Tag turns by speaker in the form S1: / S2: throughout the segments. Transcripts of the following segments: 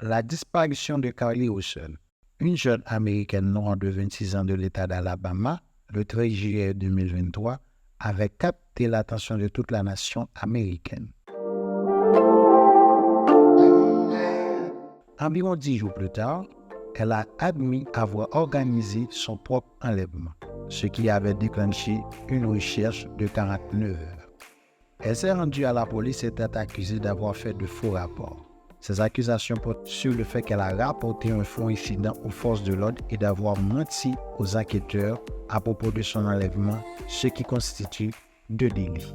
S1: La disparition de Carly Russell, une jeune américaine noire de 26 ans de l'État d'Alabama, le 13 juillet 2023, avait capté l'attention de toute la nation américaine. Environ 10 jours plus tard, elle a admis avoir organisé son propre enlèvement, ce qui avait déclenché une recherche de 49 heures. Elle s'est rendue à la police et était accusée d'avoir fait de faux rapports. Ces accusations portent sur le fait qu'elle a rapporté un faux incident aux forces de l'ordre et d'avoir menti aux enquêteurs à propos de son enlèvement, ce qui constitue 2 délits.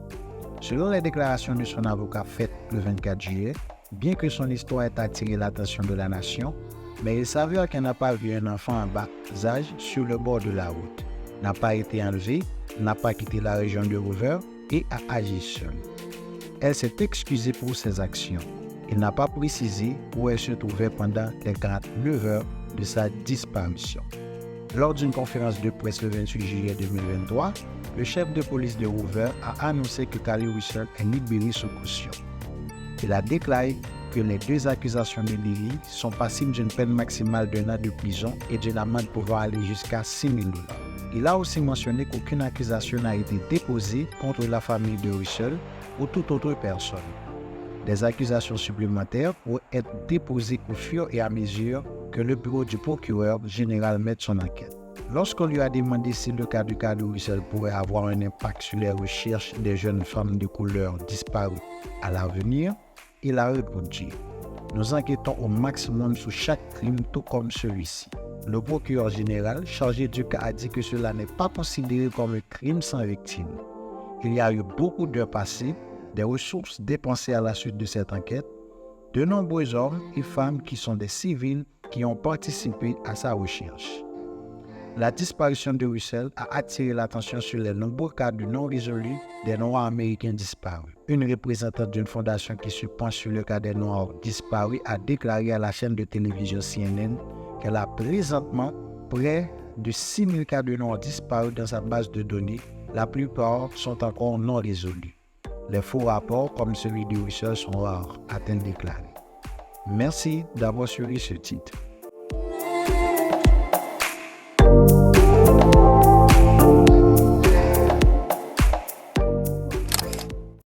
S1: Selon les déclarations de son avocat faites le 24 juillet, bien que son histoire ait attiré l'attention de la nation, mais il s'avère qu'elle n'a pas vu un enfant en bas âge sur le bord de la route, n'a pas été enlevée, n'a pas quitté la région de Hoover et a agi seule. Elle s'est excusée pour ses actions. Il n'a pas précisé où elle se trouvait pendant les 49 heures de sa disparition. Lors d'une conférence de presse le 28 juillet 2023, le chef de police de Hoover a annoncé que Carly Russell est libérée sous caution. Il a déclaré que les 2 accusations de délit sont passibles d'une peine maximale d'1 an de prison et d'une amende pouvant aller jusqu'à $6,000. Il a aussi mentionné qu'aucune accusation n'a été déposée contre la famille de Russell ou toute autre personne. Des accusations supplémentaires pourraient être déposées au fur et à mesure que le bureau du procureur général mette son enquête. Lorsqu'on lui a demandé si le cas de Carly Russell pourrait avoir un impact sur les recherches des jeunes femmes de couleur disparues à l'avenir, il a répondu « Nous enquêtons au maximum sur chaque crime tout comme celui-ci. » Le procureur général chargé du cas a dit que cela n'est pas considéré comme un crime sans victime. Il y a eu beaucoup d'heures passées, des ressources dépensées à la suite de cette enquête, de nombreux hommes et femmes qui sont des civils qui ont participé à sa recherche. La disparition de Russell a attiré l'attention sur les nombreux cas de non résolus des Noirs américains disparus. Une représentante d'une fondation qui se penche sur le cas des Noirs disparus a déclaré à la chaîne de télévision CNN qu'elle a présentement près de 6 000 cas de Noirs disparus dans sa base de données. La plupart sont encore non résolus. Les faux rapports comme celui de Russell sont rares, a-t-elle déclaré. Merci d'avoir suivi ce titre.